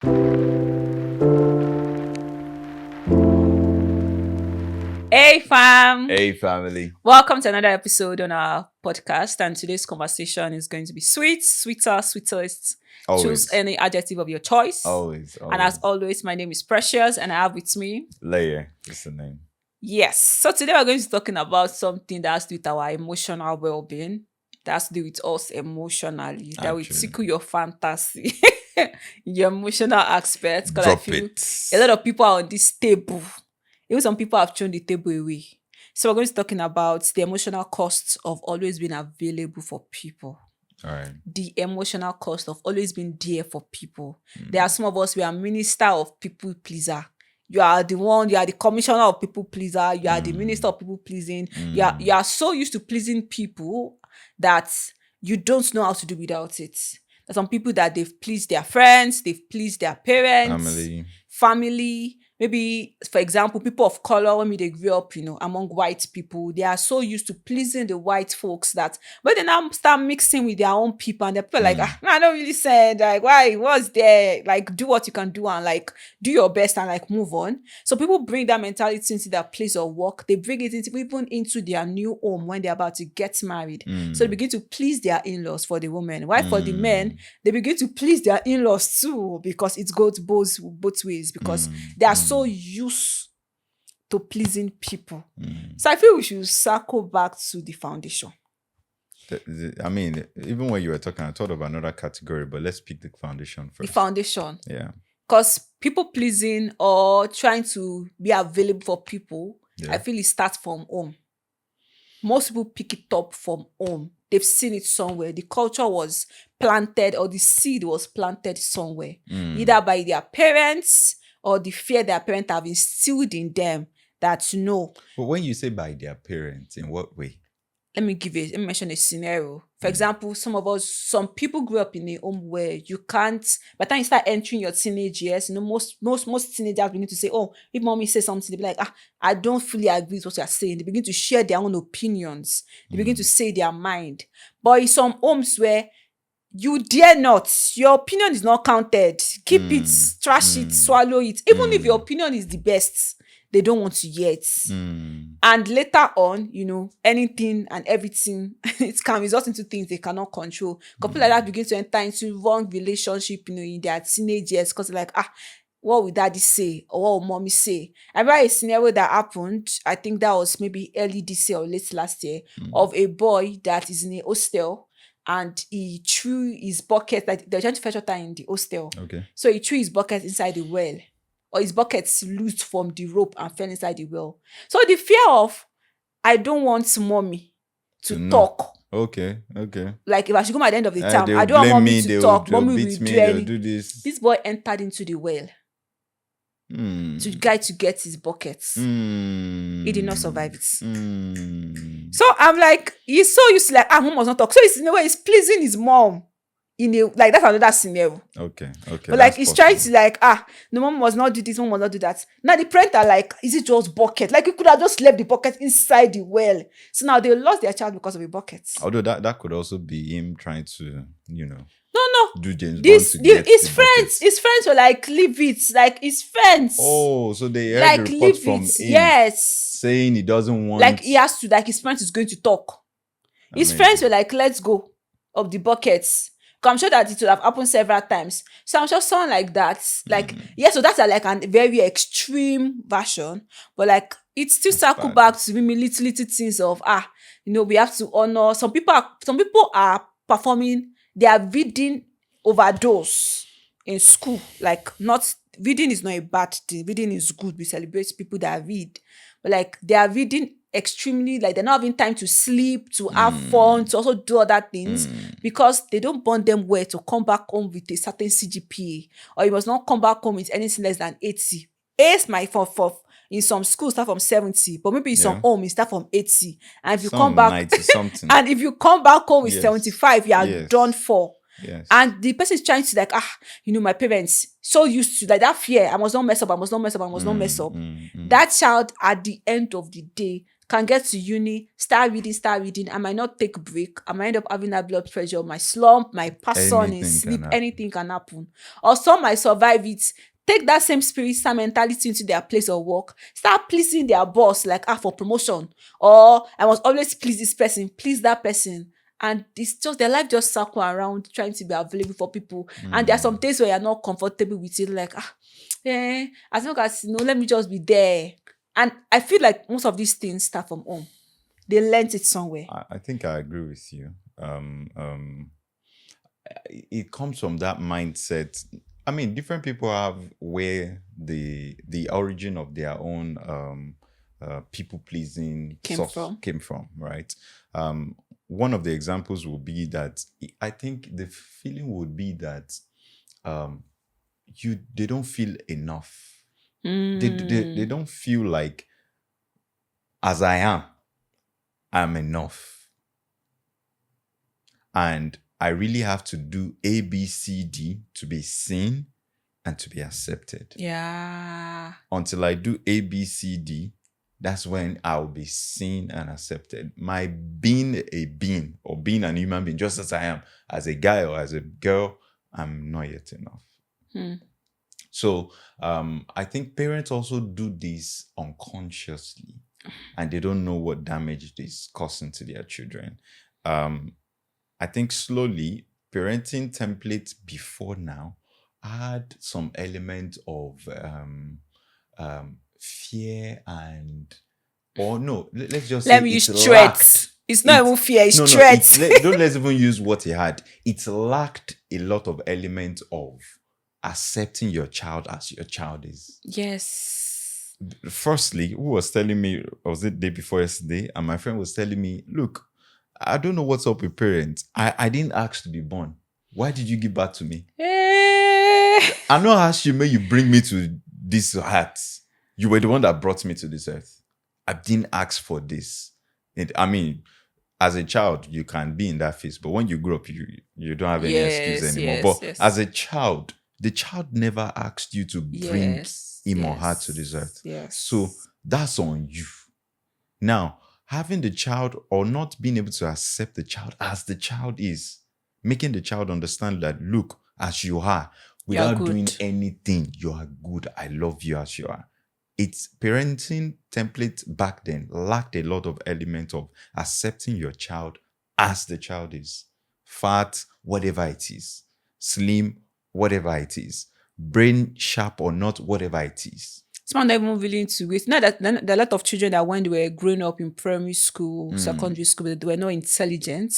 Hey fam! Hey family. Welcome to another episode on our podcast, and today's conversation is going to be sweet, sweeter, sweetest. Always. Choose any adjective of your choice. Always. And as always, my name is Precious, and I have with me Layer is the name. Yes. So today we're going to be talking about something that has to do with our emotional well-being. That has to do with us emotionally. That will Actually. tickle your fantasy, your emotional aspects. Because I Drop feel it. a lot of people are on this table. Even some people have thrown the table away. So we're going to be talking about the emotional costs of always being available for people. All right. The emotional cost of always being there for people. There are some of us, we are minister of people pleaser. You are the commissioner of people pleaser. You are the minister of people pleasing. You are so used to pleasing people that you don't know how to do without it. There's some people that they've pleased their friends, they've pleased their parents, family. Maybe, for example, people of color, when they grew up, among white people, they are so used to pleasing the white folks that when they now start mixing with their own people, and they're people like, I don't really said, like, why, what's there? Like, do what you can do and, like, do your best and, like, move on. So people bring that mentality into their place of work. They bring it even into their new home when they're about to get married. So they begin to please their in-laws for the women. While for the men, they begin to please their in-laws too, because it goes both ways, because they are so used to pleasing people. So I feel we should circle back to the foundation. I mean, even when you were talking, I thought of another category, but let's pick the foundation first. The foundation. Yeah. Because people pleasing or trying to be available for people, I feel it starts from home. Most people pick it up from home. They've seen it somewhere. The culture was planted, or the seed was planted somewhere, either by their parents or the fear their parents have instilled in them that But when you say by their parents, in what way? Let me mention a scenario. For example, some people grew up in a home where you can't, by the time you start entering your teenage years, most teenagers begin to say, oh, if mommy says something, they be like, I don't fully agree with what you're saying. They begin to share their own opinions. They begin to say their mind. But in some homes where you dare not, your opinion is not counted. Keep it, trash it, swallow it. Even if your opinion is the best, they don't want to hear it. And later on, anything and everything, it can result into things they cannot control. People like that begin to enter into wrong relationship, in their teenage years, because they're like, what would daddy say? Or what would mommy say? I remember a scenario that happened, I think that was maybe early this year or late last year, of a boy that is in a hostel. And he threw his bucket, like they're trying to fetch water in the hostel. Okay. So he threw his bucket inside the well. Or his buckets loosed from the rope and fell inside the well. So the fear of, I don't want mommy to talk. Okay. Like if I should go at the end of the time, I don't want mommy to talk. Mommy will do this. This boy entered into the well to get his buckets. He did not survive it. So I'm like, he's so used to like, mom must not talk. So it's in a way, he's pleasing his mom. Like that's another scenario. Okay. But like he's trying to like, the mom must not do this, mom must not do that. Now the parents are like, is it just bucket? Like you could have just left the bucket inside the well. So now they lost their child because of a bucket. Although that could also be him trying to, No. do James Bond to get his the friends, his friends were like, leave it. Like his friends. Oh, so they heard like the report leave from it. him Yes. saying he doesn't want. Like he has to, like his friends is going to talk. His friends were like, let's go of the buckets. I'm sure that it would have happened several times. So I'm sure someone like that, like, so that's like a very extreme version, but like, it still circle back to maybe little things of, we have to honor. Some people are performing, they are reading overdose in school. Like, reading is not a bad thing. Reading is good. We celebrate people that read. But like, they are reading extremely, like they're not having time to sleep, to have fun, to also do other things, because they don't bond them well to come back home with a certain CGPA, or you must not come back home with anything less than 80. Ace might for in some schools start from 70, but maybe in some home it start from 80. And if you come back 90 something. and if you come back home with 75, you are done for. Yes. And the person is trying to like, my parents so used to like that fear. I must not mess up. That child at the end of the day can get to uni, start reading. I might not take a break. I might end up having that blood pressure, my slump, my pass on in Anything can sleep. happen. Anything can happen. Or some might survive it. Take that same spirit, same mentality into their place of work. Start pleasing their boss, like for promotion. Or I must always please this person, please that person. And it's just their life just circle around trying to be available for people. And there are some days where you're not comfortable with it, like as long as let me just be there. And I feel like most of these things start from home. They learnt it somewhere. I think I agree with you. It comes from that mindset. I mean, different people have where the origin of their own people pleasing came from, right? One of the examples would be that I think the feeling would be that they don't feel enough. They don't feel like, as I am, I'm enough. And I really have to do A, B, C, D to be seen and to be accepted. Yeah. Until I do A, B, C, D, that's when I'll be seen and accepted. My being a being or being an human being, just as I am, as a guy or as a girl, I'm not yet enough. So I think parents also do this unconsciously, and they don't know what damage it is causing to their children. I think slowly parenting templates before now had some element of fear let's just let say me use it threats. It's not even fear, it's threats. Let's even use what it had. It lacked a lot of elements of accepting your child as your child is. Yes. Firstly, who was telling me, was it day before yesterday? And my friend was telling me, look, I don't know what's up with parents. I didn't ask to be born. Why did you give birth to me? I know how you may you bring me to this earth. You were the one that brought me to this earth. I didn't ask for this. I mean, as a child, you can be in that phase, but when you grow up, you don't have any excuse anymore. But as a child, the child never asked you to bring him or her to this earth. Yes. So that's on you. Now, having the child or not being able to accept the child as the child is, making the child understand that, look, as you are, without doing anything, you are good. I love you as you are. Its parenting template back then lacked a lot of elements of accepting your child as the child is. Fat, whatever it is. Slim, whatever it is. Brain sharp or not, whatever it is. Some not even willing to wait. Now that there are a lot of children that when they were growing up in primary school, secondary school, they were not intelligent.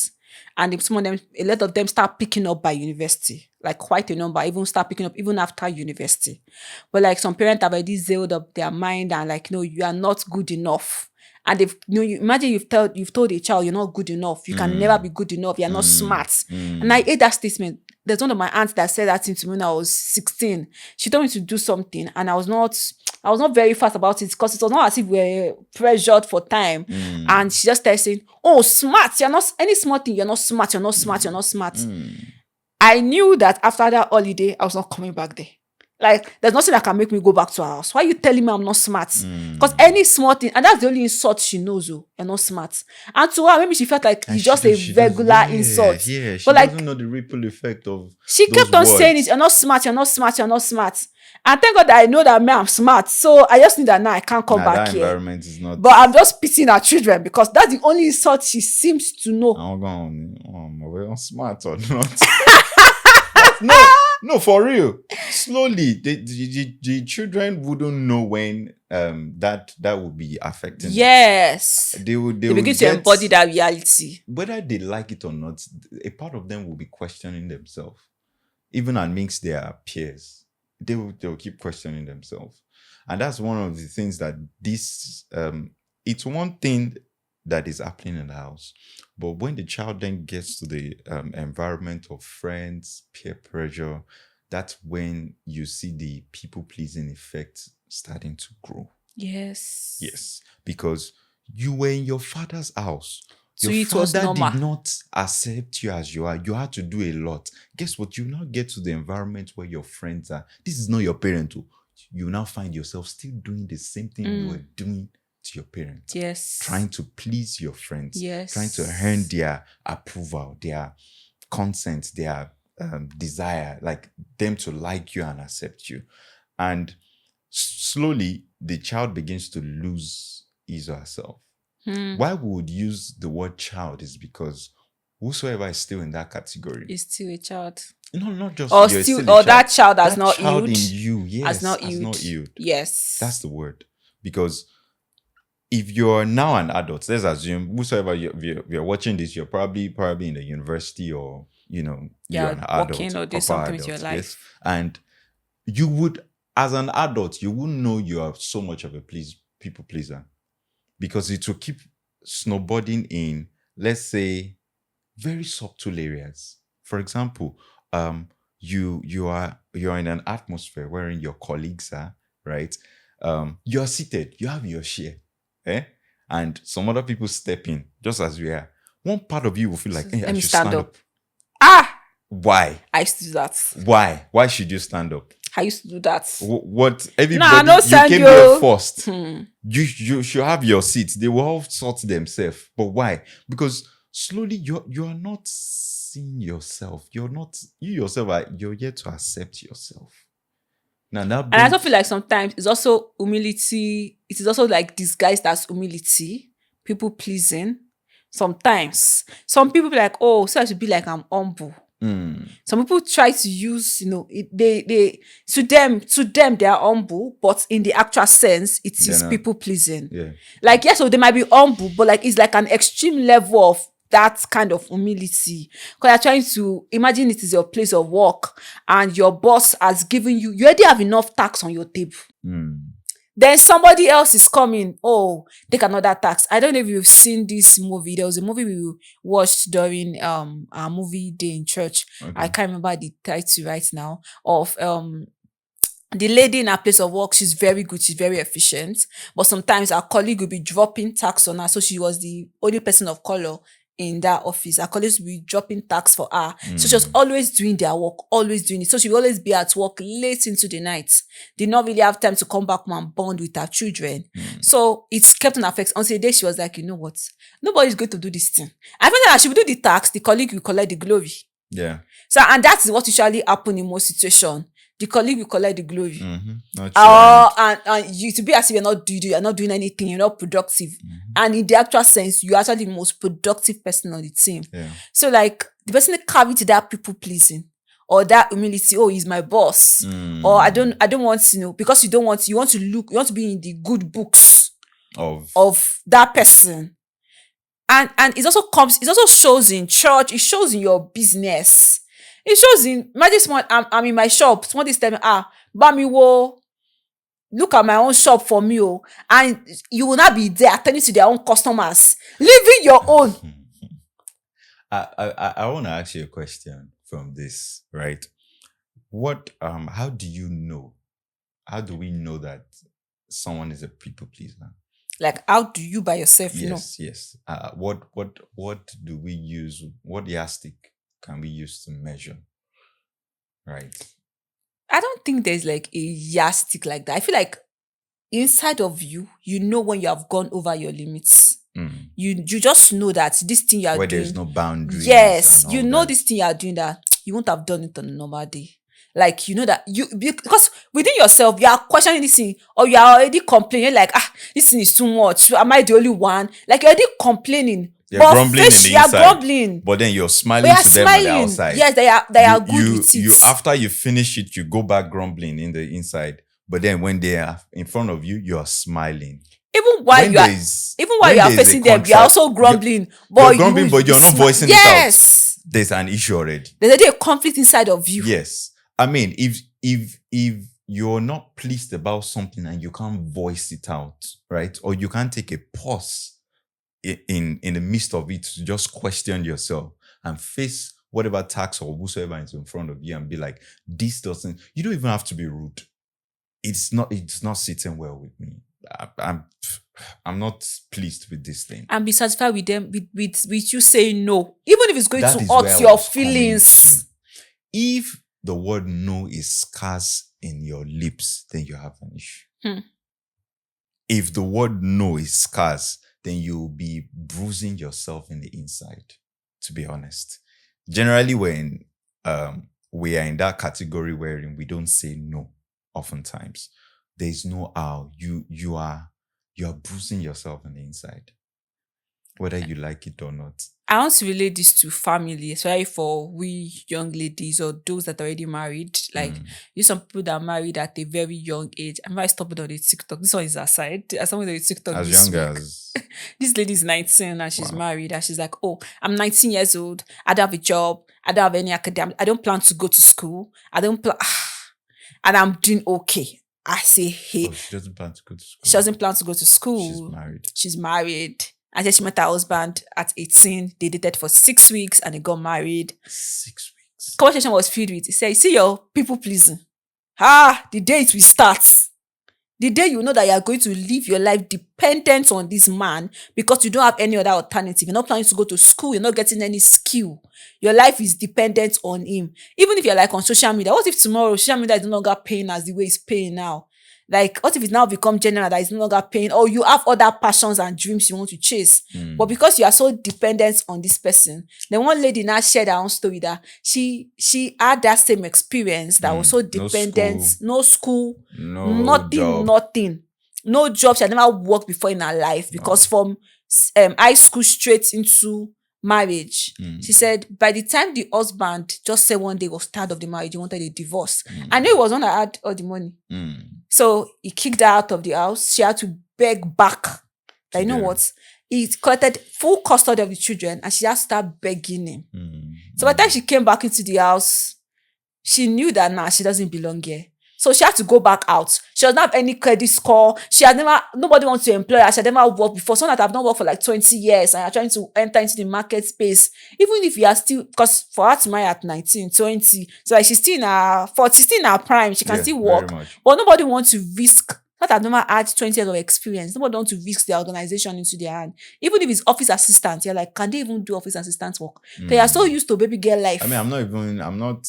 And some of them, a lot of them start picking up by university. Like quite a number, even start picking up even after university. But like some parents have already zeroed up their mind and like, you are not good enough. And they've, you imagine you've told a child you're not good enough. You can never be good enough. You're not smart. And I hate that statement. There's one of my aunts that said that thing to me when I was 16. She told me to do something and I was not very fast about it because it was not as if we were pressured for time. And she just started saying, oh, smart. You're not any smart thing. You're not smart. You're not smart. You're not smart. I knew that after that holiday, I was not coming back there. Like, there's nothing that can make me go back to her house. Why are you telling me I'm not smart? Because any small thing, and that's the only insult she knows, you're not smart. And to her, maybe she felt like it's just a regular insult. Yeah, she but doesn't know the ripple effect of she kept on saying it, you're not smart, you're not smart, you're not smart. And thank God that I know that I'm smart. So I just need that now I can't come back that here. Environment is not. But I'm just pitying her children because that's the only insult she seems to know. I'm going, smart or not. No, for real. Slowly, the children wouldn't know when that would be affecting. Yes, they begin to embody that reality. Whether they like it or not, a part of them will be questioning themselves, even amongst their peers. They will keep questioning themselves, and that's one of the things that this. It's one thing that is happening in the house. But when the child then gets to the environment of friends, peer pressure, that's when you see the people-pleasing effect starting to grow. Yes. Because you were in your father's house. So your father did not accept you as you are. You had to do a lot. Guess what? You now get to the environment where your friends are. This is not your parent. You now find yourself still doing the same thing you were doing to your parents. Yes. Trying to please your friends. Yes. Trying to earn their approval, their consent, their desire, like them to like you and accept you. And slowly, the child begins to lose his or herself. Why we would use the word child is because whosoever is still in that category Is still a child. No, not just Or you're still, still a or that child has That not child healed. in you, yes, Has not has not healed. healed. Yes. That's the word. Because if you're now an adult, let's assume whosoever you're watching this, you're probably in the university, or you're an adult, working or doing proper something with adult, your life. yes. And you would, as an adult, you wouldn't know you are so much of a people pleaser, because it will keep snowboarding in, let's say, very subtle areas. For example, you're in an atmosphere wherein your colleagues are, right? You're seated, you have your share, and some other people step in, just as we are. One part of you will feel like, hey, Let I me should stand up. Ah, Why? I used to do that. Why should you stand up? I used to do that. What? Everybody, Nah, no you send came you. here first. You should have your seats. They will all sort themselves. But why? Because slowly you are not seeing yourself. You're yet to accept yourself. Now that And I also feel like sometimes it's also humility. It is also like disguised as humility, people pleasing. Sometimes some people be like, oh, so I should be like I'm humble. Some people try to use, they to them they are humble, but in the actual sense, it is people pleasing. Yeah. Like, yes, so they might be humble, but like it's like an extreme level of that kind of humility. Because you're trying to imagine it is your place of work and your boss has given you already have enough tax on your table. Then somebody else is coming. Oh, take another tax. I don't know if you've seen this movie. There was a movie we watched during our movie day in church. Okay. I can't remember the title right now. Of the lady in her place of work. She's very good. She's very efficient. But sometimes our colleague will be dropping tax on her. So she was the only person of color in that office. Her colleagues will be dropping tax for her. So she was always doing their work, always doing it. So she will always be at work late into the night. Did not really have time to come back home and bond with her children. So it's kept on effect until the day she was like, you know what? Nobody's going to do this thing. I found that she will do the tax, the colleague will collect the glory. Yeah. So, and that's what usually happen in most situations. The colleague will collect the glory. And you to be as if you're not doing anything, you're not productive. And in the actual sense, you're actually the most productive person on the team. Yeah. So like the person that carry to that people pleasing or that humility, oh, he's my boss. Or I don't want to because you want to be in the good books of that person. And it also shows in church, it shows in your business. It shows in, imagine someone, I'm in my shop, someone is telling me, Bami wo, look at my own shop for me, and you will not be there attending to their own customers, leaving your own. I want to ask you a question from this, right? How do you know? How do we know that someone is a people pleaser? Like, how do you by yourself know? Yes. What do we use? What yardstick can we use to measure? Right. I don't think there's like a yardstick like that. I feel like inside of you, when you have gone over your limits. You just know that this thing you are doing. Where there's no boundaries. Yes, this thing you are doing that you won't have done it on a normal day. Like, that because within yourself, you are questioning this thing or you are already complaining like, this thing is too much. Am I the only one? Like, you're already complaining. You're grumbling in the inside. Grumbling. But then you're smiling to them on the outside. Yes, they are good with it. After you finish it, you go back grumbling in the inside. But then when they are in front of you, you're smiling. Even while you are facing them, you're also grumbling. You're grumbling, but you're not voicing it out. There's an issue already. There's already a conflict inside of you. Yes. I mean, if you're not pleased about something and you can't voice it out, right? Or you can't take a pause in the midst of it to just question yourself and face whatever tax or whosoever is in front of you and be like, you don't even have to be rude. It's not sitting well with me. I'm not pleased with this thing. And be satisfied with them, with you saying no. Even if it's going to hurt your feelings. If the word no is scarce in your lips, then you have an issue. if the word no is scarce, then you'll be bruising yourself in the inside, to be honest. Generally, when we are in that category wherein we don't say no, oftentimes, there's no how. You are bruising yourself in the inside, whether you like it or not. I want to relate this to family, especially for we young ladies or those that are already married. Like, you some people that are married at a very young age. I might stop it on the TikTok. This one is aside. As someone on the TikTok As this young week. as This lady is 19 and she's Wow. married, and she's like, oh, I'm 19 years old. I don't have a job. I don't have any academic. I don't plan to go to school. I don't plan. And I'm doing okay. I say, hey, she doesn't plan to go to school. she doesn't plan to go to school. She's married. She's married. And then she met her husband at 18. They dated for 6 weeks and they got married. 6 weeks. Conversation was filled with, he said, see your people pleasing. The day it will start. The day you know that you are going to live your life dependent on this man because you don't have any other alternative. You're not planning to go to school. You're not getting any skill. Your life is dependent on him. Even if you're like on social media, what if tomorrow social media is no longer paying as the way it's paying now? Like, what if it now become general that it's no longer paying, or you have other passions and dreams you want to chase? But because you are so dependent on this person, then one lady now shared her own story that she had that same experience that was so dependent, no school, nothing. No job. She had never worked before in her life because from high school straight into marriage. She said by the time the husband just said one day he was tired of the marriage, he wanted a divorce. I knew it was one that had all the money. So he kicked her out of the house. She had to beg back. Like, you know what? He collected full custody of the children and she had to start begging him. So by the time she came back into the house, she knew that now she doesn't belong here. So she had to go back out. She doesn't have any credit score. Nobody wants to employ her. She had never worked before. Someone that have not worked for like 20 years and are trying to enter into the market space. Even if you are still, because for her to marry at 19, 20, so like she's still in her 40, still in her prime. She can still work. But nobody wants to risk. Not that I've never had 20 years of experience. Nobody wants to risk their organization into their hand. Even if it's office assistant, you're like, can they even do office assistant work? They are so used to baby girl life. I mean, I'm not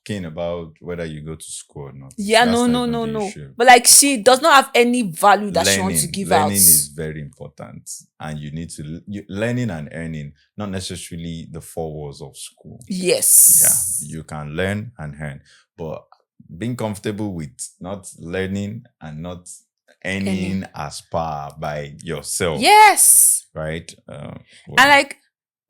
keen about whether you go to school or not. Yeah, no. But like, she does not have any value that she wants to give out. Learning is very important, and you need to learning and earning, not necessarily the four walls of school. Yes. Yeah, you can learn and earn, but being comfortable with not learning and not earning as par by yourself. Yes. Right. And like,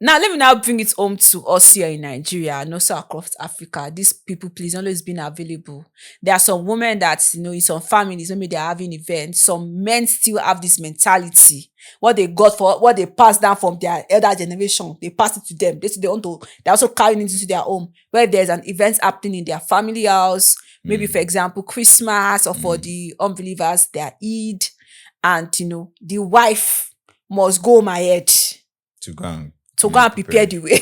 now, let me now bring it home to us here in Nigeria and also across Africa. These people, please, always been available. There are some women that, in some families, maybe they're having events. Some men still have this mentality. What they got for what they passed down from their elder generation, they pass it to them. They're also carrying it into their home. Where there's an event happening in their family house, maybe, for example, Christmas, or for the unbelievers, their Eid. And, the wife must go my head to go and prepare the way,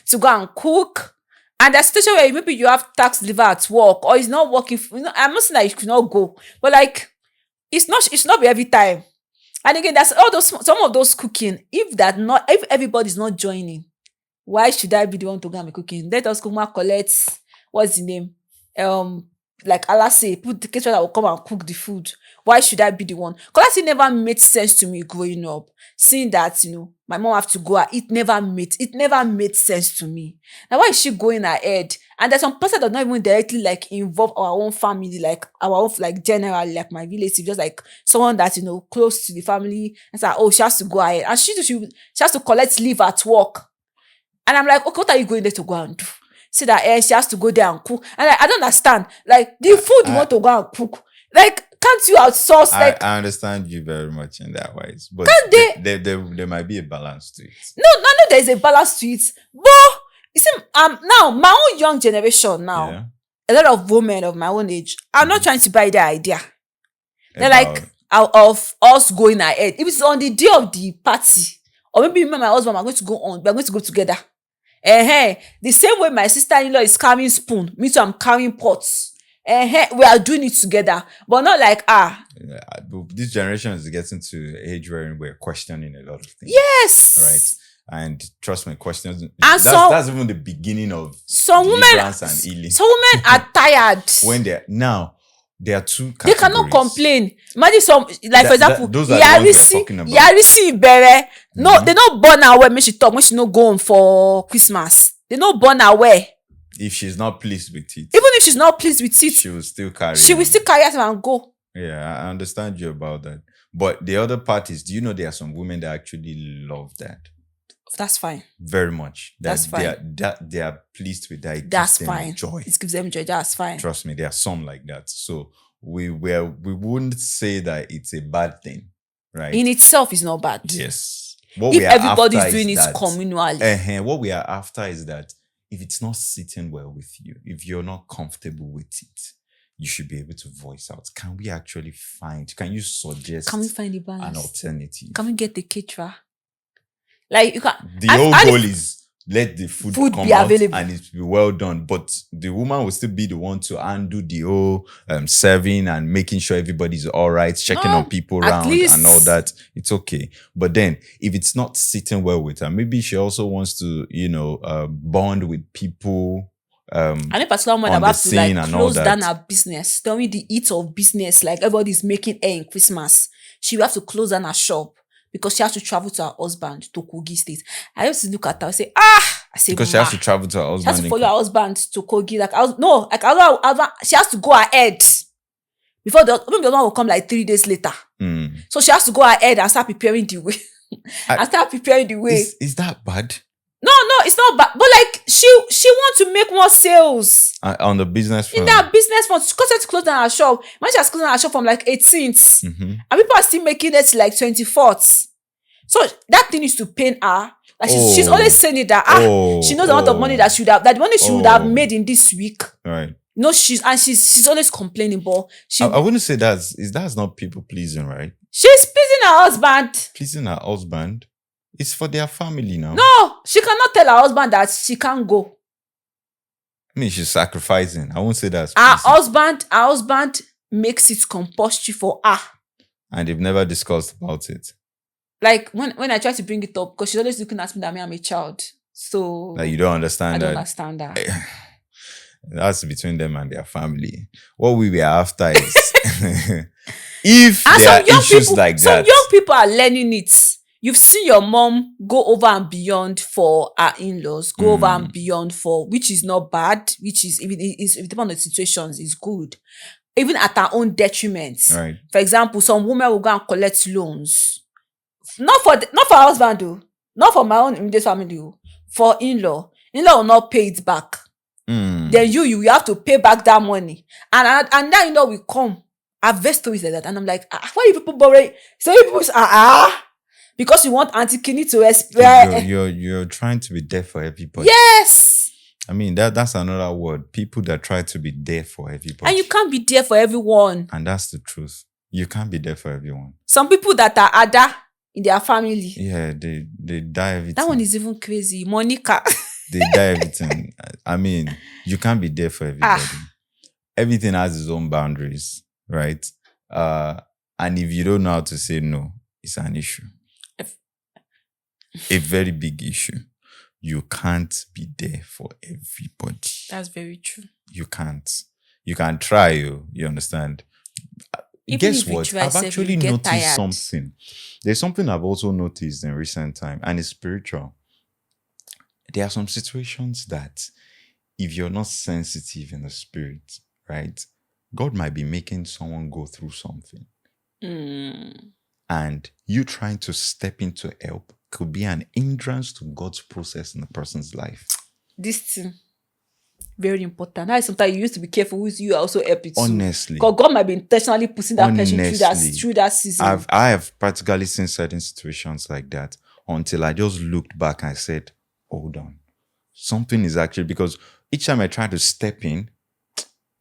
to go and cook. And there's a situation where maybe you have tax liver at work, or it's not working. I'm not saying that you could not go, but like, it's not be every time. And again, that's some of those cooking. If everybody's not joining, why should I be the one to go and be cooking? Let us come and collect, what's the name? Like Allah say, put the kitchen that will come and cook the food. Why should I be the one? Because that never made sense to me growing up. Seeing that, my mom have to go out, it never made sense to me. Now, why is she going ahead? And there's some person that not even directly like involve our own family, like our own, like generally, like my relative, just like someone that, close to the family. And say, oh, she has to go ahead. And she has to collect leave at work. And I'm like, okay, what are you going there to go and do? See that she has to go there and cook. And I don't understand. Like, the food you want to go and cook. Like, can't you outsource? Like, I understand you very much in that ways. But there might be a balance to it. No, there's a balance to it. But you see, now my own young generation now, a lot of women of my own age are not trying to buy the idea. They're like, out of us going ahead. If it's on the day of the party, or maybe me and my husband are going to we're going to go together. The same way my sister-in-law is carrying spoon, me too, I'm carrying pots. We are doing it together, but not like this generation is getting to an age where we're questioning a lot of things. Yes, right. And trust me, questions. And that's even the beginning of some women and healing. Some women are tired when they're now. there are two They categories. cannot complain. Imagine some, like for example, those are the ones we're talking about. Yarisi Ibere. No, they not born her well. When she talk, when she no go home for Christmas, they not born her well. If she's not pleased with it, even if she's not pleased with it, she will still carry. She will still carry it and go. Yeah, I understand you about that. But the other part is, do you know there are some women that actually love that? That's fine. Very much. That's fine. They are pleased with that. That's fine. Joy. It gives them joy. That's fine. Trust me, there are some like that. So we wouldn't say that it's a bad thing, right? In itself is not bad. Yes. If everybody's doing it communally. What we are after is that if it's not sitting well with you, if you're not comfortable with it, you should be able to voice out. Can we can you suggest Can we find the balance? An alternative? Can we get the caterer? Like, you can. The whole goal is let the food come be out available and it be well done. But the woman will still be the one to undo the whole serving and making sure everybody's all right, checking on people around and all that. It's okay. But then if it's not sitting well with her, maybe she also wants to, bond with people. And in particular, when about to like close down her business, don't we the eat of business, like everybody's making air in Christmas. She will have to close down her shop because she has to travel to her husband to Kogi State. I used to look at her and say, because she has to travel to her husband. She has to follow her husband to Kogi. She has to go ahead before the other one will come like 3 days later. So she has to go ahead and start preparing the way. Is that bad? No, it's not bad. But like she wants to make more sales on the business front. In that business front, she has to close down her shop. When she has closed down her shop from like 18th, and people are still making it like 24th. So that thing is to pain her. Like she's always saying it that she knows the amount of money that the money she would have made in this week. Right. No, she's always complaining, but I wouldn't say that's not people pleasing, right? She's pleasing her husband. Pleasing her husband. It's for their family now. No, she cannot tell her husband that she can't go. I mean, she's sacrificing. I won't say that. Her husband makes it compulsory for her. And they've never discussed about it. Like when I try to bring it up, because she's always looking at me that I'm a child. So like you don't understand that. I don't understand that. That's between them and their family. What we were after is if there are issues like that. Some young people are learning it. You've seen your mom go over and beyond for her in-laws, go over and beyond for, which is not bad, which is, even if depending on the situations, is good. Even at her own detriment. Right. For example, some women will go and collect loans. Not for her husband, though. Not for my own immediate family, though. For in-law. In-law will not pay it back. Then you have to pay back that money. And that in-law will come. I've read stories like that. And I'm like, why you people borrow? So you people say, because you want Auntie Kinney to expect. You're trying to be there for everybody. Yes. I mean, that's another word. People that try to be there for everybody. And you can't be there for everyone. And that's the truth. You can't be there for everyone. Some people that are Ada in their family. Yeah, they die everything. That one is even crazy. Monica. They die everything. I mean, you can't be there for everybody. Everything has its own boundaries, right? And if you don't know how to say no, it's an issue. A very big issue. You can't be there for everybody. That's very true. You can't. You can try, you understand? Even guess what? I've actually noticed something. There's something I've also noticed in recent time, and it's spiritual. There are some situations that if you're not sensitive in the spirit, right, God might be making someone go through something. And you trying to step in to help could be an hindrance to God's process in the person's life. This thing, very important. That is sometimes you used to be careful with you also help it. Honestly. Because God might be intentionally pushing that person through that season. I have practically seen certain situations like that until I just looked back and said, hold on. Something is actually, because each time I try to step in,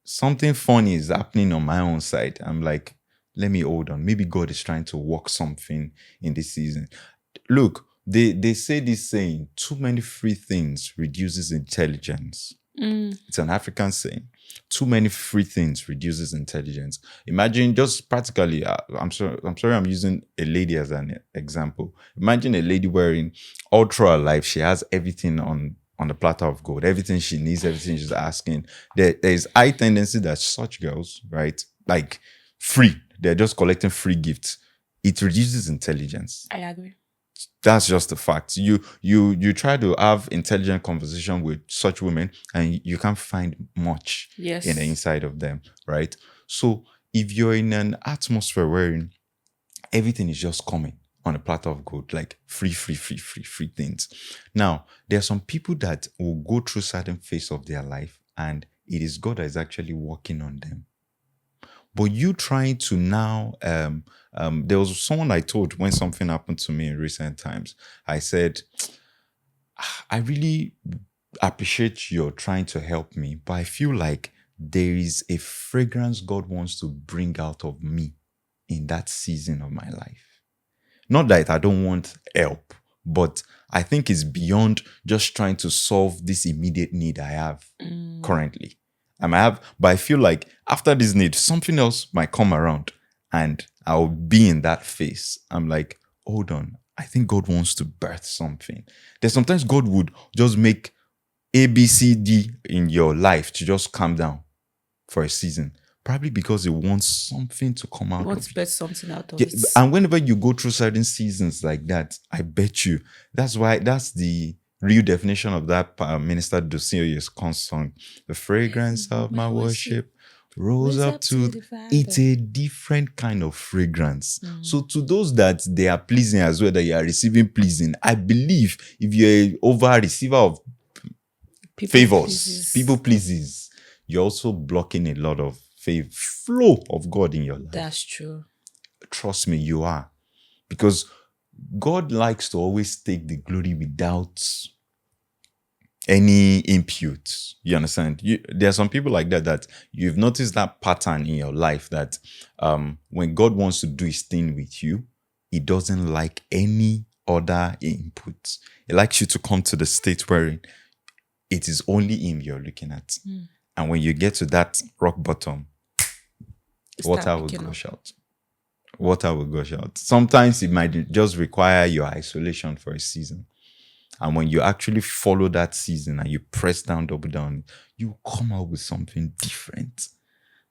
something funny is happening on my own side. I'm like, let me hold on. Maybe God is trying to work something in this season. Look, they say this saying, too many free things reduces intelligence. It's an African saying. Too many free things reduces intelligence. Imagine just practically, I'm sorry I'm using a lady as an example. Imagine a lady wearing all through her life, she has everything on the platter of gold, everything she needs, everything she's asking. There's high tendency that such girls, right, like free. They're just collecting free gifts. It reduces intelligence. I agree. That's just the fact. You try to have intelligent conversation with such women, and you can't find much Yes. in the inside of them, right? So if you're in an atmosphere wherein everything is just coming on a platter of gold, like free things. Now, there are some people that will go through certain phase of their life, and it is God that is actually working on them. But you trying to now, there was someone I told when something happened to me in recent times. I said, I really appreciate you're trying to help me, but I feel like there is a fragrance God wants to bring out of me in that season of my life. Not that I don't want help, but I think it's beyond just trying to solve this immediate need I have currently. But I feel like after this need, something else might come around and I'll be in that phase. I'm like, hold on. I think God wants to birth something. There's sometimes God would just make A, B, C, D in your life to just calm down for a season. Probably because He wants something to come out of it. wants to birth something out of Yeah, it. and whenever you go through certain seasons like that, I bet you, that's the real definition of that Minister Dusioye's song. The fragrance of my worship rose up to the Father. it's a different kind of fragrance. So to those that they are pleasing as well, that you are receiving pleasing, I believe if you're over receiver of favors, people pleases, you're also blocking a lot of flow of God in your life. That's true. Trust me, you are. Because God likes to always take the glory without any input. You understand? There are some people like that you've noticed that pattern in your life that when God wants to do His thing with you, He doesn't like any other input. He likes you to come to the state where it is only Him you're looking at. And when you get to that rock bottom, water will gush out. Water will gush out. Sometimes it might just require your isolation for a season. And when you actually follow that season and you press down, double down, you come out with something different.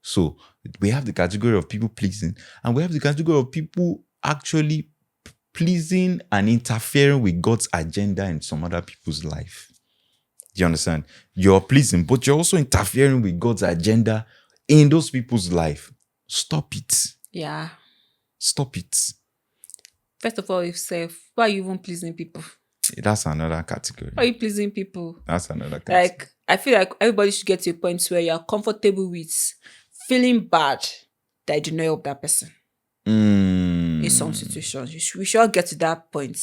So we have the category of people pleasing, and we have the category of people actually pleasing and interfering with God's agenda in some other people's life. Do you understand? You're pleasing, but you're also interfering with God's agenda in those people's life. Stop it. Yeah. Stop it. First of all, yourself, why are you even pleasing people? That's another category. Why are you pleasing people? That's another category. Like, I feel like everybody should get to a point where you're comfortable with feeling bad that you do not help that person. In some situations, we should all get to that point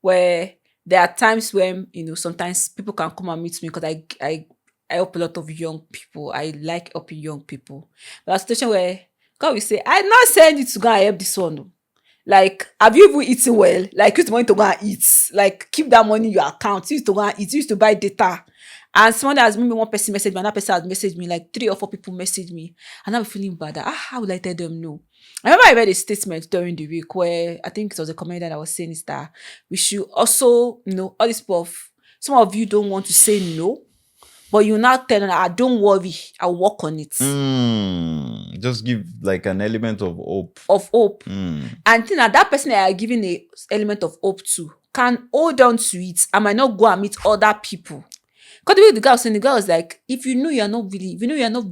where there are times when, sometimes people can come and meet me because I help a lot of young people. I like helping young people. But a situation where God will say, I'm not saying you to go and help this one. Like, have you even eaten well? Like, use the money to go and eat. Like, keep that money in your account. Use to go and eat. Use to buy data. And someone that has maybe one person messaged me, another person has messaged me, like 3 or 4 people messaged me. And I'm feeling bad. How would I tell them no? I remember I read a statement during the week where I think it was a comedian that was saying is that we should also, all this stuff. Some of you don't want to say no, but you now tell them, don't worry, I'll work on it. Just give like an element of hope. And think that person that you are giving an element of hope to can hold on to it. I might not go and meet other people. Because the way the girl was saying, the girl was like, if you know you're not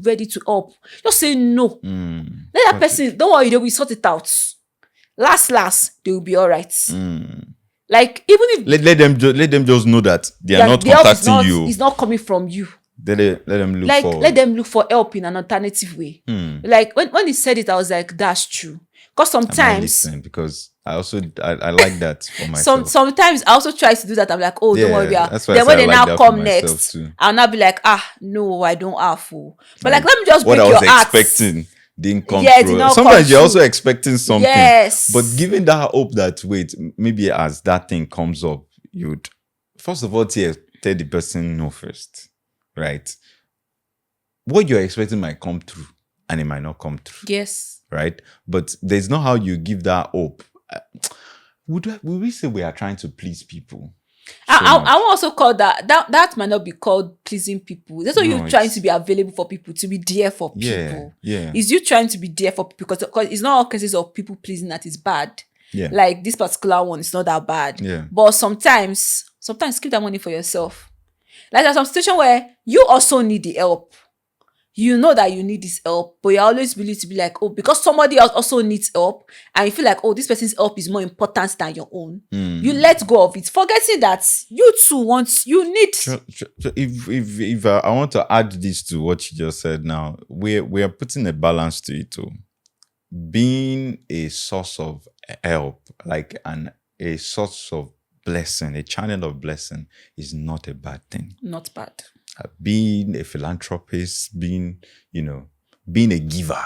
ready to help, just say no. Let that person, don't worry, they will sort it out. Last, they will be all right. Like, even if let them just know that they are not contacting you. It's not coming from you. Let them look for help in an alternative way. Like when he said it, I was like, that's true. Because sometimes because I like that for myself. Sometimes I also try to do that. I'm like, oh, don't worry. Then when they now come next, I'll not be like, no, I don't have. But like, let me just break your heart. What I was expecting didn't come through. Sometimes you're also expecting something. Yes. But given that hope that, wait, maybe as that thing comes up, you'd first of all tell the person no first. Right? What you're expecting might come through and it might not come through. Yes. Right? But there's not how you give that hope. Would we say we are trying to please people? I will also call that might not be called pleasing people. That's not you No, trying it's to be available for people, to be there for people. yeah. It's you trying to be there for people because it's not all cases of people pleasing that is bad. Yeah. Like this particular one is not that bad. Yeah. But sometimes keep that money for yourself. Like there's some situation where you also need the help. You know that you need this help, but you're always willing to be like, oh, because somebody else also needs help, and you feel like, oh, this person's help is more important than your own. You let go of it, forgetting that you too need. So if I want to add this to what you just said now, we are putting a balance to it too. Being a source of help, like a source of blessing, a channel of blessing, is not a bad thing. Not bad. Being a philanthropist, being a giver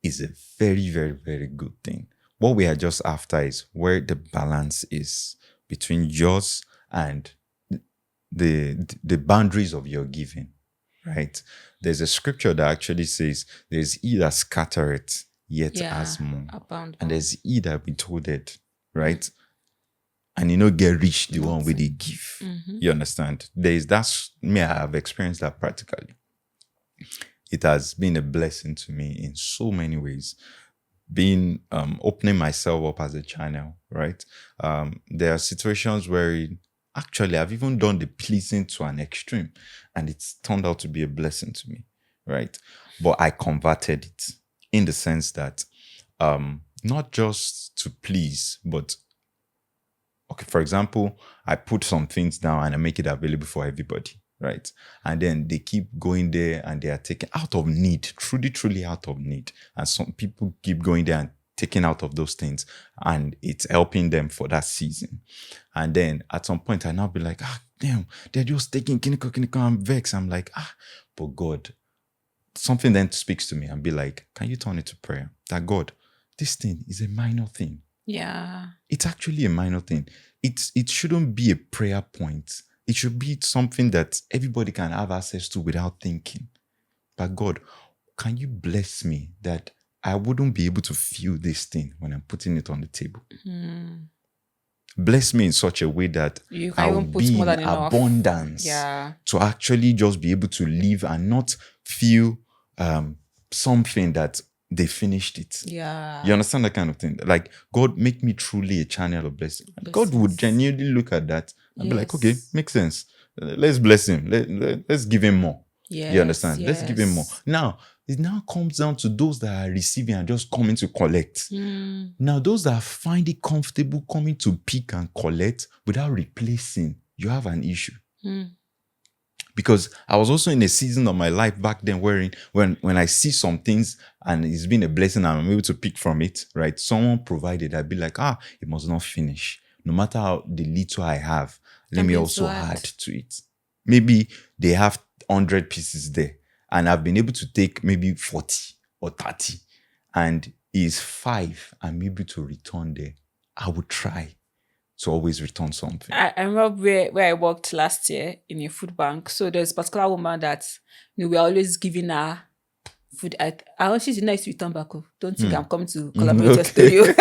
is a very, very, very good thing. What we are just after is where the balance is between yours and the boundaries of your giving, right? There's a scripture that actually says, there's he that scattereth, yet has more. And there's he that withholdeth, right? And get rich the one where they give. Mm-hmm. You understand? I have experienced that practically. It has been a blessing to me in so many ways. Being opening myself up as a channel, right? There are situations where actually I've even done the pleasing to an extreme, and it's turned out to be a blessing to me, right? But I converted it in the sense that not just to please, but okay, for example, I put some things down and I make it available for everybody, right? And then they keep going there and they are taken out of need, truly out of need. And some people keep going there and taking out of those things, and it's helping them for that season. And then at some point, I now be like, damn, they're just taking kiniko, I'm vexed. I'm like, but God, something then speaks to me and be like, can you turn it to prayer? That God, this thing is a minor thing. Yeah. It's actually a minor thing. It shouldn't be a prayer point. It should be something that everybody can have access to without thinking. But God, can you bless me that I wouldn't be able to feel this thing when I'm putting it on the table? Bless me in such a way that I will be in abundance to actually just be able to live and not feel something that they finished it. Yeah. You understand that kind of thing? Like, God, make me truly a channel of blessing. God would genuinely look at that and be like, okay, makes sense. Let's bless him. Let's give him more. Yes, you understand? Let's give him more. Now, it now comes down to those that are receiving and just coming to collect. Now, those that find it comfortable coming to pick and collect without replacing, you have an issue. Because I was also in a season of my life back then wherein when I see some things and it's been a blessing and I'm able to pick from it, right? Someone provided, I'd be like, it must not finish. No matter how the little I have, let me also add to it. Maybe they have 100 pieces there and I've been able to take maybe 40 or 30 and is 5 I'm able to return there. I would try to always return something. I remember where I worked last year in a food bank. So there's a particular woman that we're always giving her food. She's nice to return back. Don't think I'm coming to collaborate your studio.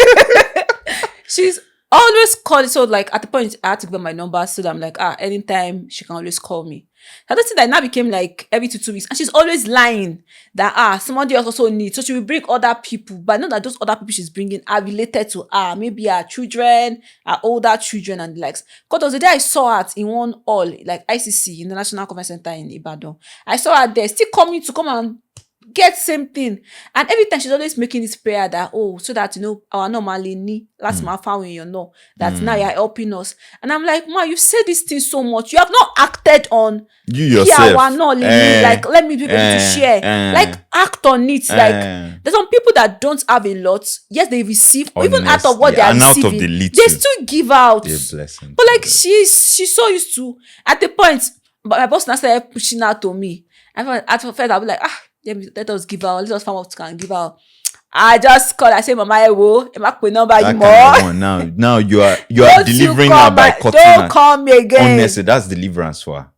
She's always calling. So like at the point I had to give her my number, so that I'm like, anytime she can always call me. I don't think that now became like every 2 weeks, and she's always lying that somebody else also needs, so she will bring other people, but I know that those other people she's bringing are related to her, maybe her children, her older children and the likes. Because there was the day I saw her in one hall, like ICC, in the National Conference Center in Ibadan. I saw her there, still coming to come and get same thing, and every time she's always making this prayer that so that our normally ni last month found that now you're helping us. And I'm like, Ma, you said this thing so much, you have not acted on you yourself. Like, let me be able to share, like act on it. Like there's some people that don't have a lot, yes, they receive, even out of what they are receiving, out of the little, they still give out. Blessing, but like she's so used to, at the point, but my boss now started pushing out to me. At first I'll be like, let us give out. Let us find what we can give out. I just call. I say, Mama, am I put number you more? Now you are delivering her by cutting. Don't call me again. Honestly, that's deliverance for her.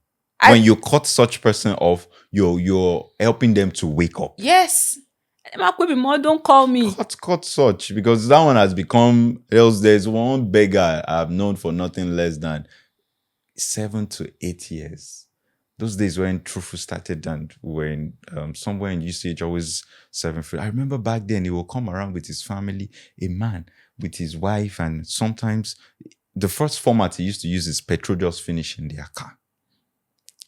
When you cut such person off, you're helping them to wake up. Yes. More, don't call me. Cut such, because that one has become. Else, there's one beggar I've known for nothing less than 7 to 8 years. Those days when Trufu started and we were in somewhere in UCH, always serving food. I remember back then he will come around with his family, a man with his wife, and sometimes the first format he used to use is petrol just finish in their car.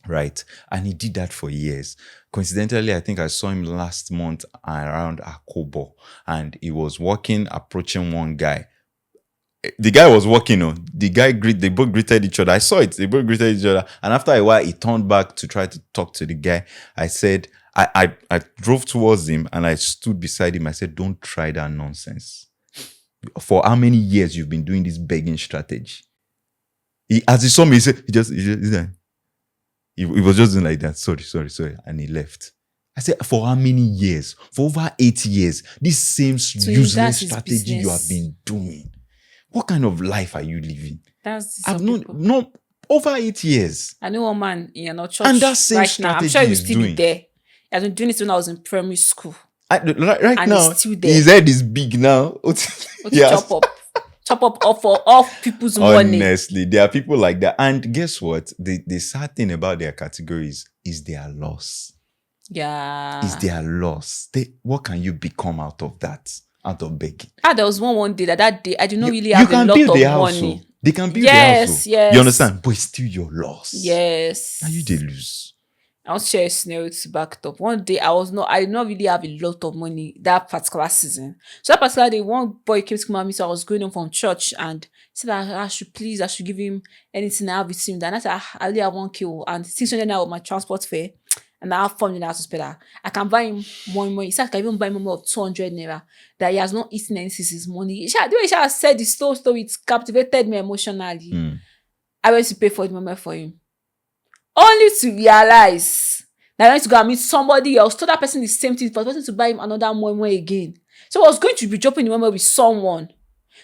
Right. And he did that for years. Coincidentally, I think I saw him last month around Akobo, and he was walking, approaching one guy. The guy was walking on. They both greeted each other. I saw it. They both greeted each other. And after a while, he turned back to try to talk to the guy. I said, I drove towards him and I stood beside him. I said, don't try that nonsense. For how many years you've been doing this begging strategy? As he saw me, he was just doing like that. Sorry. And he left. I said, for how many years? For over 8 years. This same useless strategy you have been doing. What kind of life are you living? I've known over 8 years. I know one man in your church and that same right strategy now. I'm sure he will is still doing. be there. He has been doing it when I was in primary school. Right and now, he's still there. his head is big now. Yes. Chop up off people's money. Honestly, there are people like that. And guess what? The sad thing about their categories is their loss. Yeah. Is their loss. What can you become out of that? Out of begging? There was one day that day I did not really have a lot of money. They can build the house. Yes. You understand? But it's still your loss. Yes. Now you did lose. I'll share a scenario to back it up. One day I did not really have a lot of money that particular season. So that particular day, one boy came to come at me. So I was going home from church and said that I should give him anything I have with him. Then I said, I only have 1K and 600 naira of my transport fare. And I have 400 naira to spend that. I can buy him more. He said I can even buy him more of 200 naira. That he has not eaten any since his money. The way he said the story, it captivated me emotionally. I went to pay for the moment for him. Only to realize that I went to go and meet somebody else, told that person the same thing, for the person to buy him another more again. So I was going to be dropping the moment with someone.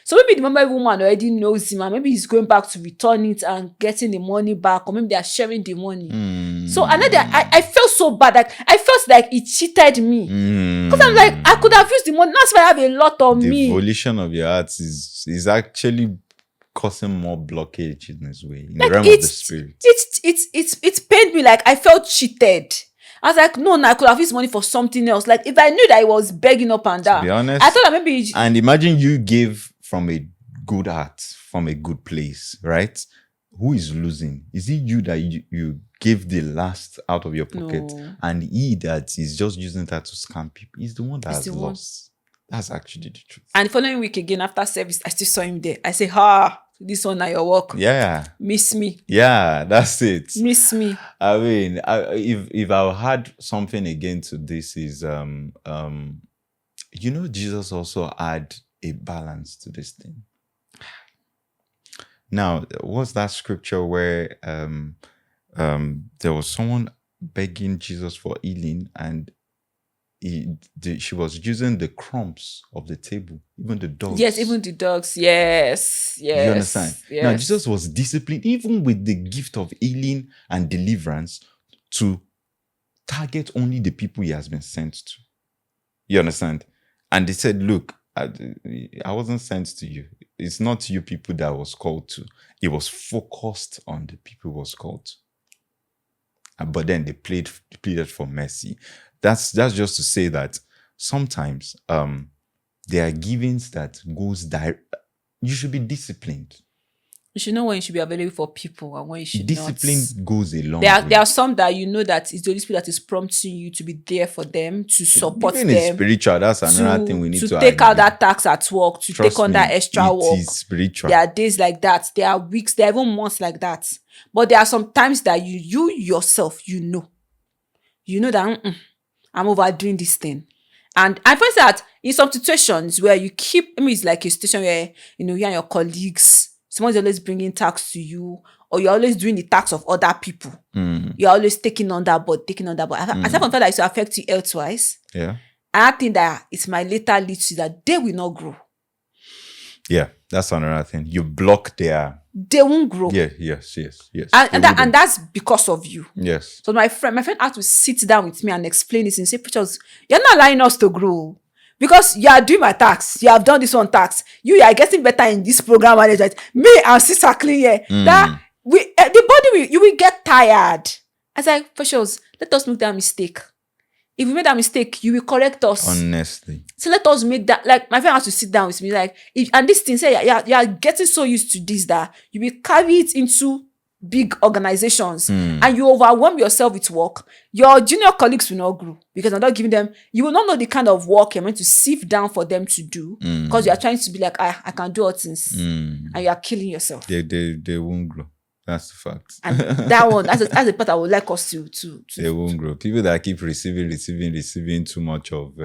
So maybe the moment woman already knows him and maybe he's going back to return it and getting the money back, or maybe they are sharing the money. So another, I felt so bad. Like I felt like he cheated me. Because I'm like, I could have used the money. That's why I have a lot of me. The volition of your heart is actually causing more blockage in this way, in the realm of the spirit. It's pained me. Like I felt cheated. I was like, no, I could have used money for something else. Like if I knew that I was begging up and down, to be honest, I thought that maybe. And imagine you give from a good heart, from a good place, right? Who is losing? Is it you that you give the last out of your pocket, No. and he that is just using that to scam people? He's the one that has lost. That's actually the truth. And the following week again after service, I still saw him there. I say, this one now your work. Yeah. Miss me. Yeah, that's it. Miss me. I mean, if I had something again to this is Jesus also had a balance to this thing. Now, what's that scripture where there was someone begging Jesus for healing, and she was using the crumbs of the table, even the dogs. Yes, even the dogs. Yes. You understand? Yes. Now, Jesus was disciplined, even with the gift of healing and deliverance, to target only the people he has been sent to. You understand? And they said, look, I wasn't sent to you. It's not you people that I was called to. It was focused on the people who was called to. But then they pleaded for mercy. That's just to say that sometimes there are givings that goes direct. You should be disciplined. You should know when you should be available for people and when you should Discipline not. goes a long way. There are some that you know that it's the Holy Spirit that is prompting you to be there for them, to support Even them. It's spiritual. That's another thing we need to take out that tax at work, to take on that extra work. It is spiritual. There are days like that. There are weeks. There are even months like that. But there are some times that you yourself, you know that I'm overdoing this thing. And I find that in some situations where you keep, it's like a situation where, you and your colleagues, someone's always bringing tax to you, or you're always doing the tax of other people. You're always taking on that board. Aside from that, it will affect you elsewise. Yeah. And I think that it might later lead to that they will not grow. Yeah, that's another thing. You block they won't grow. Yeah, yes. And that's because of you. Yes. So my friend had to sit down with me and explain this and say, Preachers, you're not allowing us to grow. Because you are doing my tax. You have done this one tax. You are getting better in this program management. Me and sister clean here. That the body you will get tired. I was like, for sure, let us make that mistake. If we made that mistake, you will correct us. Honestly. So let us make that, like, my friend has to sit down with me, like, and this thing, say, you are getting so used to this that you will carry it into big organizations and you overwhelm yourself with work. Your junior colleagues will not grow because I'm not giving them, you will not know the kind of work you're meant to sift down for them to do because you are trying to be like, I can do all things and you are killing yourself. They won't grow. That's the fact. And that one, that's the part I would like us to they won't grow. People that keep receiving too much of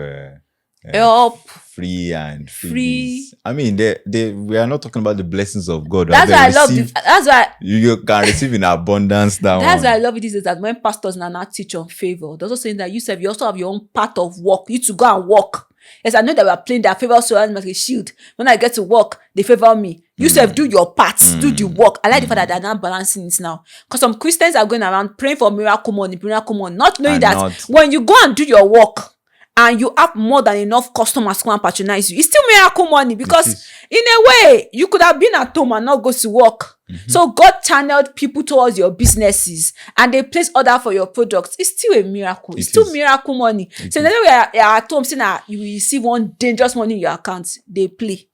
help, free. I mean, we are not talking about the blessings of God. That's why I love this. That's why you can receive in abundance. That's why I love it. This is that when pastors now teach on favor, they're also saying that you also have your own part of work. You need to go and work. Yes, I know that we are playing their favor so as like a shield. When I get to work, they favor me. You self do your part, do the work. I like the fact that they're now balancing it now. Because some Christians are going around praying for miracle money, not knowing when you go and do your work and you have more than enough customers come and patronize you, it's still miracle money because in a way, you could have been at home and not go to work. So God channeled people towards your businesses and they place order for your products. It's still a miracle. It's still miracle money. So then we are at home saying that you will receive one dangerous money in your account. They play.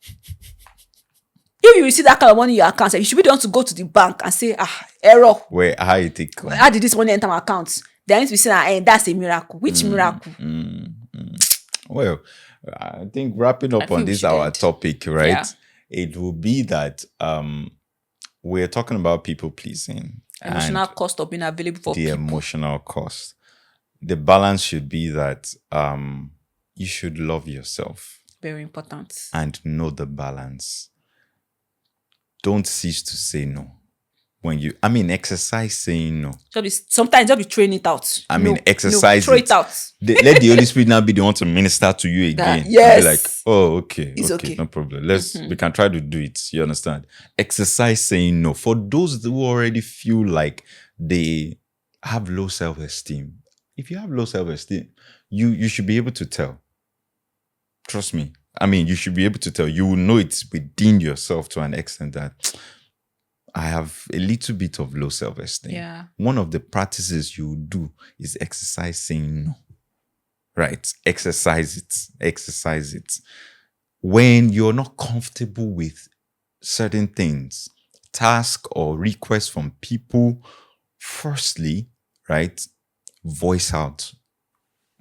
If you receive that kind of money in your account, you should be the one to go to the bank and say, error. Where how you take? How did this money enter my account? They need to be saying, that's a miracle. Which miracle? Well, I think wrapping up on this our topic, right? Yeah. It will be that we're talking about people pleasing. Emotional cost of being available for people. The emotional cost. The balance should be that you should love yourself. Very important. And know the balance. Don't cease to say no. Exercise saying no. Sometimes just be throwing it out. Exercise. Throw it out. Let the Holy Spirit now be the one to minister to you again. Yes. Be like, oh, okay. It's okay. No problem. We can try to do it. You understand? Exercise saying no. For those who already feel like they have low self-esteem. If you have low self-esteem, you should be able to tell. Trust me. You should be able to tell. You will know it within yourself to an extent that I have a little bit of low self-esteem. Yeah. One of the practices you do is exercise saying no. Right? Exercise it. When you're not comfortable with certain things, tasks or requests from people, firstly, right, voice out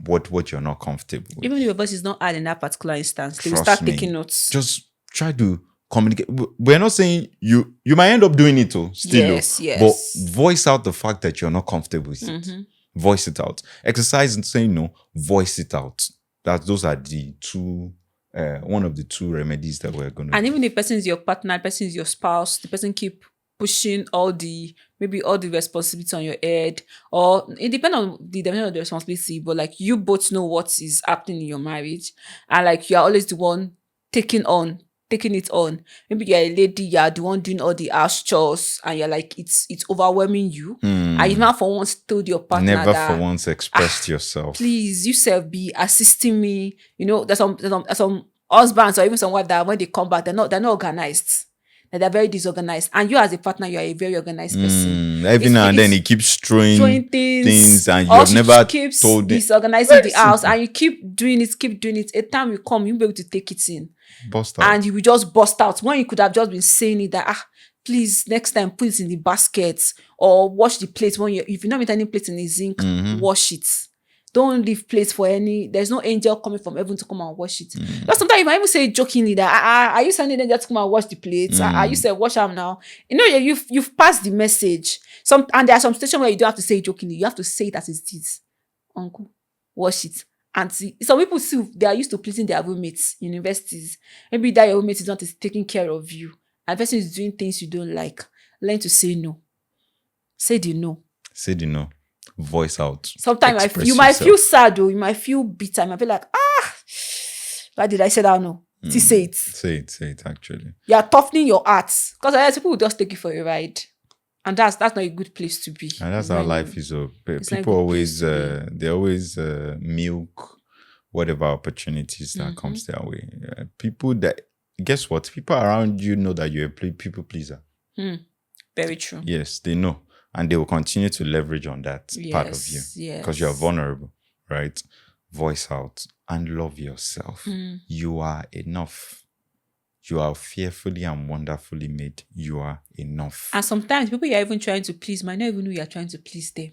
what you're not comfortable with. Even if your voice is not hard in that particular instance, they will start taking notes. Just try to communicate. We're not saying you might end up doing it too, still. Yes. But voice out the fact that you're not comfortable with it. Voice it out. Exercise and saying no, voice it out. Those are the two, one of the two remedies that we're going to do. And even if the person is your partner, the person is your spouse, the person keep pushing all the responsibility on your head, or it depends on the dimension of the responsibility, but like you both know what is happening in your marriage and like you are always the one taking it on. Maybe you're a lady, you're the one doing all the house chores and you're like it's overwhelming you. And you never for once told your partner never for once expressed yourself. Please, you self be assisting me. There's some husbands or even some wives that when they come back, they're not organized. They're very disorganized. And you as a partner, you are a very organized person. Every now and then he keeps throwing things and you have never told him. Disorganizing the house and you keep doing it. A time will come, you'll be able to take it in. Bust out. And you will just bust out. When you could have just been saying it that, please, next time put it in the basket or wash the plates. If you don't meet any plates in the zinc, wash it. Don't leave plates for there's no angel coming from heaven to come and wash it. But sometimes you might even say jokingly that, are you sending angel to come and wash the plates? Are you say wash them now? You've passed the message. And there are some situations where you don't have to say it jokingly. You have to say it as it is. Uncle, wash it. And see, some people still, they are used to pleasing their roommates in universities. Maybe that your roommate is not taking care of you. And the person is doing things you don't like. Learn to say no. Say the no. Say the no. Voice out. Sometimes you might feel sad, or you might feel bitter. You might feel like, why did I say that no? Say it. Say it, actually. You are toughening your heart. Because people will just take you for a ride. And that's not a good place to be. And that's how life is. People always, they always milk whatever opportunities that comes their way. People that, guess what? People around you know that you're a people pleaser. Very true. Yes, they know. And they will continue to leverage on that part of you. Yes. Because you're vulnerable, right? Voice out and love yourself. You are enough. You are fearfully and wonderfully made. You are enough. And sometimes people you're even trying to please might not even know you're trying to please them.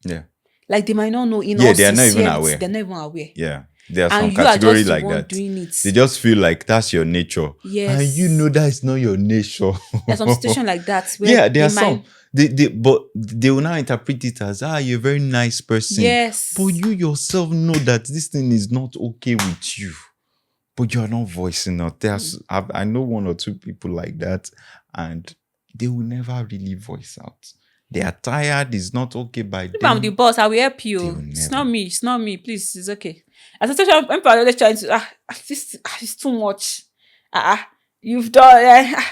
Yeah. Like they might not know in Yeah, all they are not even sincerity, aware. they're not even aware. Yeah. There are And some you are category just the like one that. doing it. They just feel like that's your nature. Yes. And you know that is not your nature. There's some situation like that where Yeah, there are they some. But they will now interpret it as, you're a very nice person. Yes. But you yourself know that this thing is not okay with you. But you're not voicing out. I know one or two people like that, and they will never really voice out. They are tired. It's not okay by them. If I'm the boss, I will help you. It's not me. Please, it's okay. As a social, when people are always trying to, it's too much. You've done,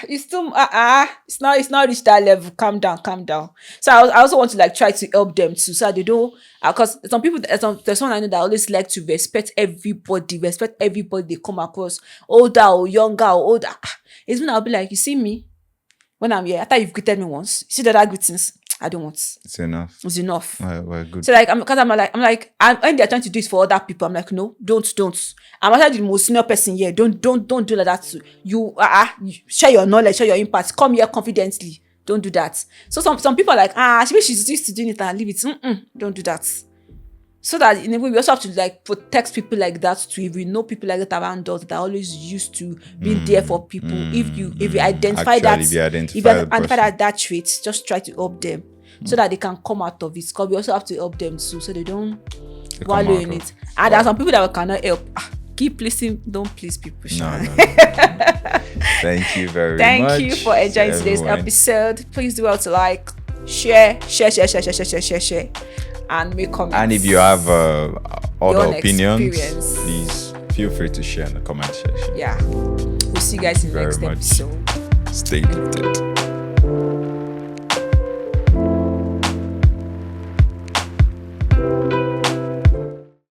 it's too, it's not reached that level. Calm down. So I also want to like try to help them too, so they don't, because some people, there's someone I know that always like to respect everybody they come across, older or younger or older. It's when I'll be like, you see me, when I'm here, after you've greeted me once, you see the other greetings, I don't want. It's enough. It's enough. Well, good. So like, I'm when they're trying to do it for other people, I'm like, no, don't. I'm actually the most senior person here. Don't do like that too. You share your knowledge, share your impact. Come here confidently. Don't do that. So some people are like, she's used to doing it and leave it. Don't do that. So that in a way we also have to like protect people like that too. If we know people like that around us that are always used to being there for people, if you identify that trait, just try to help them so that they can come out of it. Because we also have to help them too, so they don't wallow in it. And there are some people that we cannot help. Keep listening, don't please people. No. Thank you very much. Thank you for enjoying today's episode. Please do well to like, share, and make comments. And if you have other opinions, experience, please feel free to share in the comment section. Yeah. We'll see you guys in the next episode. Stay tuned.